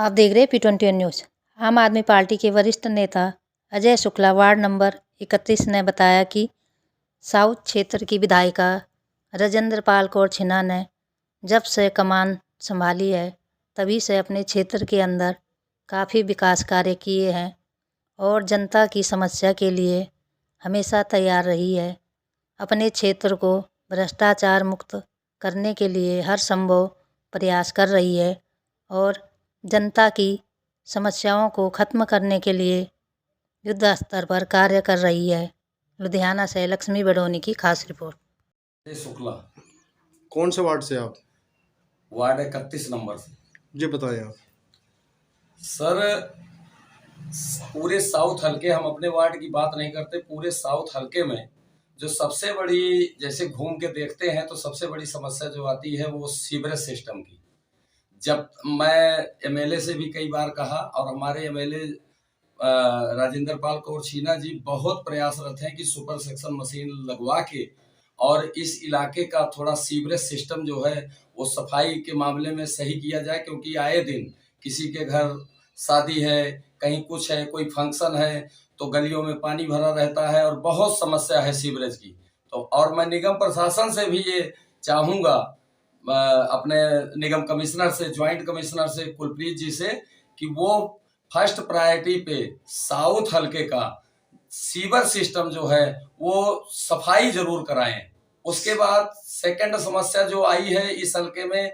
आप देख रहे हैं P21 न्यूज़। आम आदमी पार्टी के वरिष्ठ नेता अजय शुक्ला वार्ड नंबर 31 ने बताया कि साउथ क्षेत्र की विधायिका राजेंद्र पाल कौर छिना ने जब से कमान संभाली है तभी से अपने क्षेत्र के अंदर काफ़ी विकास कार्य किए हैं और जनता की समस्या के लिए हमेशा तैयार रही है। अपने क्षेत्र को भ्रष्टाचार मुक्त करने के लिए हर संभव प्रयास कर रही है और जनता की समस्याओं को खत्म करने के लिए युद्ध स्तर पर कार्य कर रही है। लुधियाना से लक्ष्मी बडोनी की खास रिपोर्ट। अजय शुक्ला, कौन से वार्ड से आप? वार्ड 31 नंबर से। जी बताइए आप। सर, पूरे साउथ हल्के, हम अपने वार्ड की बात नहीं करते, पूरे साउथ हल्के में जो सबसे बड़ी, जैसे घूम के देखते हैं तो सबसे बड़ी समस्या जो आती है वो सीवरेज सिस्टम की। जब मैं एमएलए से भी कई बार कहा और हमारे एमएलए राजेंद्र पाल कौर छिना जी बहुत प्रयासरत हैं कि सुपर सेक्शन मशीन लगवा के और इस इलाके का थोड़ा सीवरेज सिस्टम जो है वो सफाई के मामले में सही किया जाए, क्योंकि आए दिन किसी के घर शादी है, कहीं कुछ है, कोई फंक्शन है तो गलियों में पानी भरा रहता है और बहुत समस्या है सीवरेज की। तो और मैं निगम प्रशासन से भी ये चाहूँगा, अपने निगम कमिश्नर से, ज्वाइंट कमिश्नर से, कुलप्रीत जी से, कि वो फर्स्ट प्रायोरिटी पे साउथ हल्के का सीवर सिस्टम जो है वो सफाई जरूर कराएं। उसके बाद सेकंड समस्या जो आई है इस हल्के में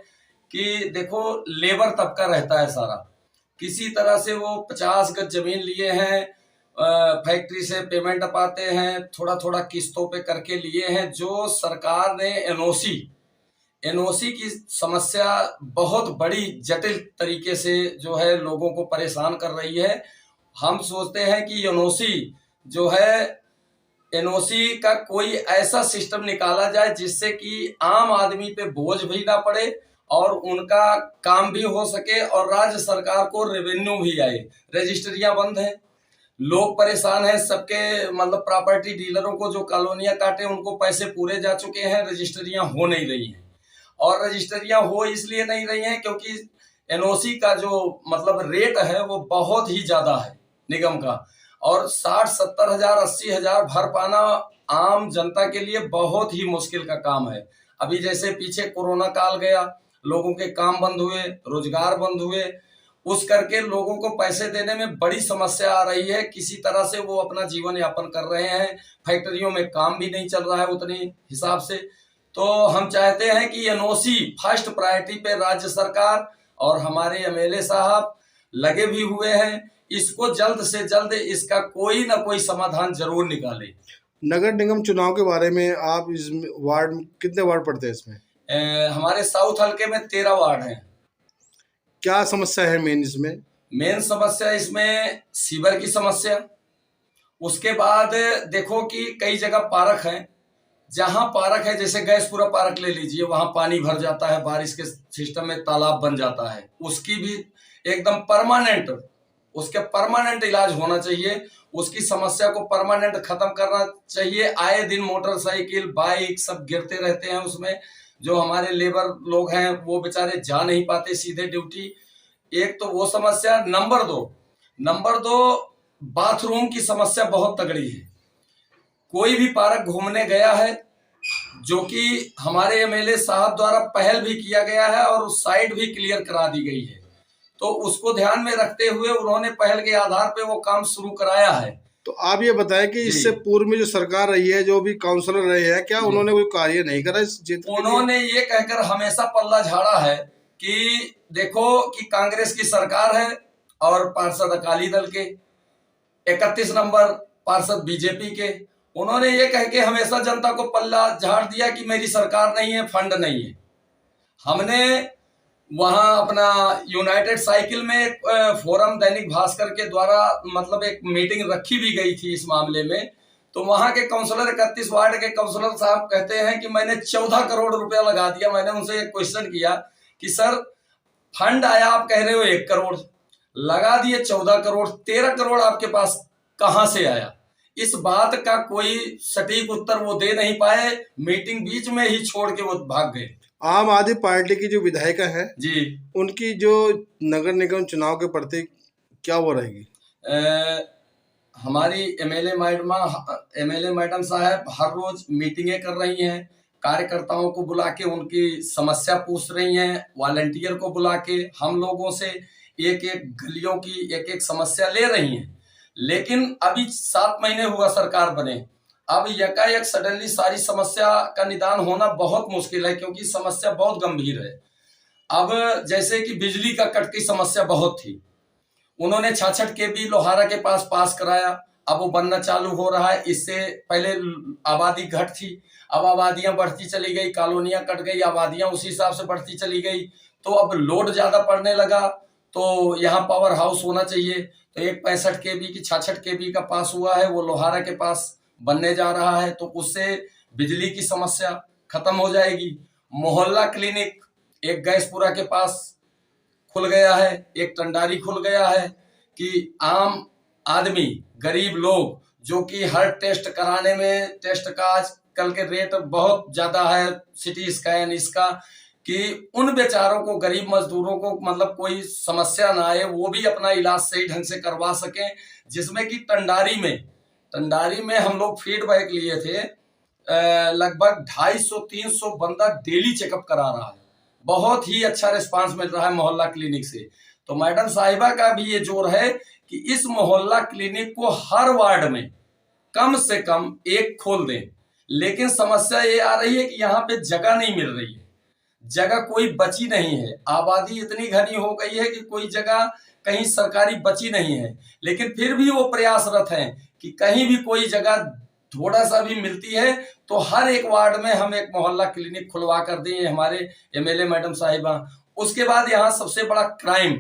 कि देखो लेबर तबका रहता है सारा, किसी तरह से वो 50 गज जमीन लिए हैं, फैक्ट्री से पेमेंट पाते हैं, थोड़ा थोड़ा किस्तों पे करके लिए हैं। जो सरकार ने एनओसी की समस्या बहुत बड़ी जटिल तरीके से जो है लोगों को परेशान कर रही है। हम सोचते हैं कि एनओसी का कोई ऐसा सिस्टम निकाला जाए जिससे कि आम आदमी पे बोझ भी ना पड़े और उनका काम भी हो सके और राज्य सरकार को रेवेन्यू भी आए। रजिस्ट्रियां बंद हैं, लोग परेशान हैं, सबके मतलब प्रॉपर्टी डीलरों को जो कॉलोनियां काटे उनको पैसे पूरे जा चुके हैं, रजिस्ट्रियां हो नहीं रही हैं। और रजिस्ट्रियां हो इसलिए नहीं रही हैं क्योंकि एनओसी का जो मतलब रेट है वो बहुत ही ज्यादा है निगम का, और 60-70 हजार 80 हजार भर पाना आम जनता के लिए बहुत ही मुश्किल का काम है। अभी जैसे पीछे कोरोना काल गया, लोगों के काम बंद हुए, रोजगार बंद हुए, उस करके लोगों को पैसे देने में बड़ी समस्या आ रही है। किसी तरह से वो अपना जीवन यापन कर रहे हैं, फैक्ट्रियों में काम भी नहीं चल रहा है उतनी हिसाब से। तो हम चाहते हैं कि एनओसी फर्स्ट प्रायोरिटी पे राज्य सरकार और हमारे एमएलए साहब लगे भी हुए हैं, इसको जल्द से जल्द इसका कोई ना कोई समाधान जरूर निकाले। नगर निगम चुनाव के बारे में आप इस वार्ड में कितने वार्ड पड़ते हैं इसमें? हमारे साउथ हल्के में 13 वार्ड हैं। क्या समस्या है मेन इसमें? मेन समस्या इसमें सीवर की समस्या। उसके बाद देखो कि कई जगह पार्क हैं, जहां पार्क है जैसे गैसपुरा पार्क ले लीजिए, वहां पानी भर जाता है, बारिश के सिस्टम में तालाब बन जाता है। उसकी भी एकदम परमानेंट इलाज होना चाहिए, उसकी समस्या को परमानेंट खत्म करना चाहिए। आए दिन मोटरसाइकिल बाइक सब गिरते रहते हैं उसमें, जो हमारे लेबर लोग हैं वो बेचारे जा नहीं पाते सीधे ड्यूटी। एक तो वो समस्या। नंबर दो बाथरूम की समस्या बहुत तगड़ी है। कोई भी पार्क घूमने गया है, जो कि हमारे एमएलए साहब द्वारा पहल भी किया गया है और साइड भी क्लियर करा दी गई है, तो उसको ध्यान में रखते हुए उन्होंने पहल के आधार पे वो काम शुरू कराया है। तो आप ये बताएं कि इससे पूर्व में जो सरकार रही है, जो भी काउंसलर रहे हैं, क्या उन्होंने कोई कार्य नहीं करा इस क्षेत्र में? उन्होंने ये कहकर हमेशा पल्ला झाड़ा है कि देखो कि कांग्रेस की सरकार है और पार्षद अकाली दल के, 31 नंबर पार्षद बीजेपी के। उन्होंने ये कह के हमेशा जनता को पल्ला झाड़ दिया कि मेरी सरकार नहीं है, फंड नहीं है। हमने वहां अपना यूनाइटेड साइकिल में एक फोरम दैनिक भास्कर के द्वारा मतलब एक मीटिंग रखी भी गई थी इस मामले में। तो वहां के काउंसलर 31 वार्ड के काउंसलर साहब कहते हैं कि मैंने 14 करोड़ रुपया लगा दिया। मैंने उनसे एक क्वेश्चन किया कि सर फंड आया, आप कह रहे हो 1 करोड़, लगा दिए 14 करोड़, 13 करोड़ आपके पास कहां से आया? इस बात का कोई सटीक उत्तर वो दे नहीं पाए, मीटिंग बीच में ही छोड़ के वो भाग गए। आम आदमी पार्टी की जो विधायिका है जी उनकी जो नगर निगम चुनाव के प्रति क्या वो रहेगी? हमारी एमएलए मैडम साहब हर रोज मीटिंगें कर रही हैं, कार्यकर्ताओं को बुला के उनकी समस्या पूछ रही हैं, वॉलंटियर को बुला के हम लोगों से एक एक गलियों की एक एक समस्या ले रही हैं। लेकिन अभी 7 महीने हुआ सरकार बने, अब यकायक सडनली सारी समस्या का निदान होना बहुत मुश्किल है, क्योंकि समस्या बहुत गंभीर है। अब जैसे कि बिजली का कट की समस्या बहुत थी, उन्होंने 66 केवी लोहारा के पास कराया, अब वो बनना चालू हो रहा है। इससे पहले आबादी घट थी, अब आबादियां बढ़ती चली गई, कॉलोनियां कट गई, आबादियां उसी हिसाब से बढ़ती चली गई, तो अब लोड ज्यादा पड़ने लगा, तो यहाँ पावर हाउस होना चाहिए। तो एक 65 केवी की 66 केवी का पास हुआ है, वो लोहारा के पास बनने जा रहा है, तो उससे बिजली की समस्या खत्म हो जाएगी। मोहल्ला क्लिनिक एक गैसपुरा के पास खुल गया है, एक टंडारी खुल गया है, कि आम आदमी गरीब लोग जो कि हर टेस्ट कराने में, टेस्ट का आजकल के रेट बहुत ज्यादा है, सिटी स्कैन इसका, कि उन बेचारों को, गरीब मजदूरों को मतलब कोई समस्या ना आए, वो भी अपना इलाज सही ढंग से करवा सकें। जिसमें कि टंडारी में हम लोग फीडबैक लिए थे, लगभग 250-300 बंदा डेली चेकअप करा रहा है, बहुत ही अच्छा रिस्पांस मिल रहा है मोहल्ला क्लिनिक से। तो मैडम साहिबा का भी ये जोर है कि इस मोहल्ला क्लिनिक को हर वार्ड में कम से कम एक खोल दें। लेकिन समस्या ये आ रही है कि यहाँ पे जगह नहीं मिल रही है, जगह कोई बची नहीं है, आबादी इतनी घनी हो गई है कि कोई जगह कहीं सरकारी बची नहीं है। लेकिन फिर भी वो प्रयासरत हैं कि कहीं भी कोई जगह थोड़ा सा भी मिलती है तो हर एक वार्ड में हम एक मोहल्ला क्लिनिक खुलवा कर दें, हमारे एमएलए मैडम साहिबा। उसके बाद यहाँ सबसे बड़ा क्राइम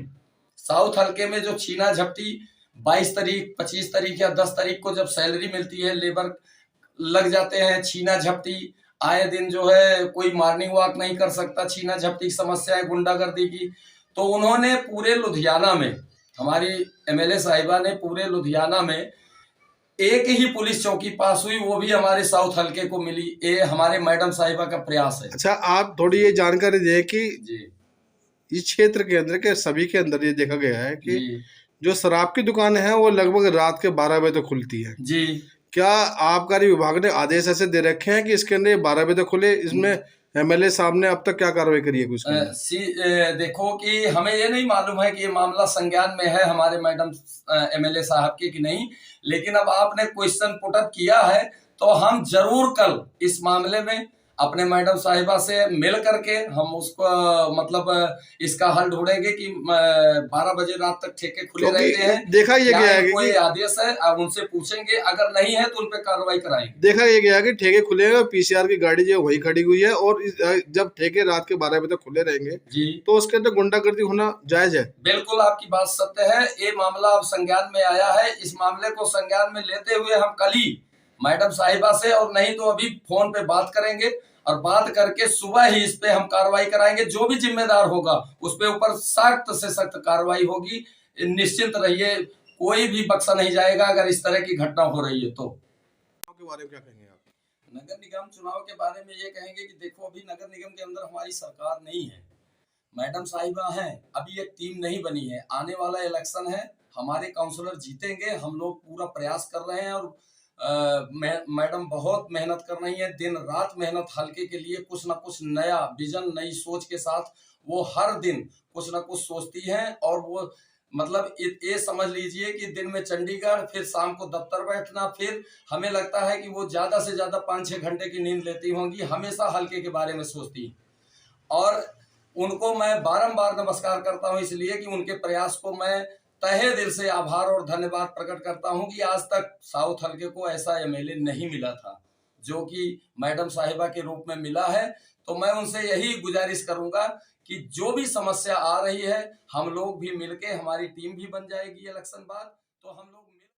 साउथ हल्के में जो छीना झपटी, 22 तारीख 25 तारीख या 10 तारीख को जब सैलरी मिलती है, लेबर लग जाते हैं, छीना झपटी आए दिन जो है, कोई मॉर्निंग वॉक नहीं कर सकता, छीना झपटी की समस्या है, गुंडागर्दी की। तो उन्होंने पूरे लुधियाना में, हमारी एमएलए साहिबा ने पूरे लुधियाना में एक ही पुलिस चौकी पास हुई, वो भी हमारे साउथ हल्के को मिली। ये हमारे मैडम साहिबा का प्रयास है। अच्छा, आप थोड़ी ये जानकारी दें कि जी इस क्षेत्र के अंदर के सभी के अंदर ये देखा गया है कि जी जो शराब की दुकानें हैं वो लगभग रात के 12 बजे तक खुलती है। जी क्या आबकारी विभाग ने आदेश ऐसे दे रखे हैं कि इसके अंदर 12 बजे तक खुले? इसमें एमएलए साहब ने अब तक क्या कार्रवाई करी है कुछ? देखो कि हमें ये नहीं मालूम है कि ये मामला संज्ञान में है हमारे मैडम एमएलए साहब के कि नहीं, लेकिन अब आपने क्वेश्चन पुट अप किया है तो हम जरूर कल इस मामले में अपने मैडम साहिबा से मिल करके हम उसको मतलब इसका हल ढूंढेंगे कि 12 बजे रात तक ठेके खुले रहते हैं, देखा ये गया है कोई आदेश है, अब उनसे पूछेंगे, अगर नहीं है तो उन पे कार्रवाई कराएंगे। देखा ये गया कि ठेके खुलेगा, पीसीआर की गाड़ी जो वही खड़ी हुई है, और जब ठेके रात के 12 बजे तक खुले रहेंगे जी तो उसके अंदर गुंडागर्दी होना जायज है। बिल्कुल आपकी बात सत्य है। ये मामला अब संज्ञान में आया है, इस मामले को संज्ञान में लेते हुए हम कल ही मैडम साहिबा से, और नहीं तो अभी फोन पे बात करेंगे, और बात करके सुबह ही इस पे हम कार्रवाई कराएंगे। जो भी जिम्मेदार होगा उस पे ऊपर सख्त से सख्त कार्रवाई होगी, निश्चिंत रहिए, कोई भी बख्शा नहीं जाएगा अगर इस तरह की घटना हो रही है। तो के बारे में क्या कहेंगे आप? नगर निगम चुनाव के बारे में ये कहेंगे कि देखो, अभी नगर निगम के अंदर हमारी सरकार नहीं है, मैडम साहिबा हैं, अभी एक टीम नहीं बनी है, आने वाला इलेक्शन है, हमारे काउंसलर जीतेंगे, हम लोग पूरा प्रयास कर रहे हैं, और मैडम बहुत मेहनत कर रही है, दिन रात मेहनत हल्के के लिए, कुछ ना कुछ नया विजन, नई सोच के साथ वो हर दिन कुछ ना कुछ सोचती हैं। और वो मतलब ये समझ लीजिए कि दिन में चंडीगढ़, फिर शाम को दफ्तर बैठना, फिर हमें लगता है कि वो ज्यादा से ज्यादा 5-6 घंटे की नींद लेती होंगी, हमेशा हल्के के बारे में सोचती। और उनको मैं बारंबार नमस्कार करता हूं, इसलिए कि उनके प्रयास को मैं तहे दिल से आभार और धन्यवाद प्रकट करता हूं कि आज तक साउथ हल्के को ऐसा एमएलए नहीं मिला था जो कि मैडम साहिबा के रूप में मिला है। तो मैं उनसे यही गुजारिश करूंगा कि जो भी समस्या आ रही है, हम लोग भी मिलके, हमारी टीम भी बन जाएगी इलेक्शन बाद, तो हम लोग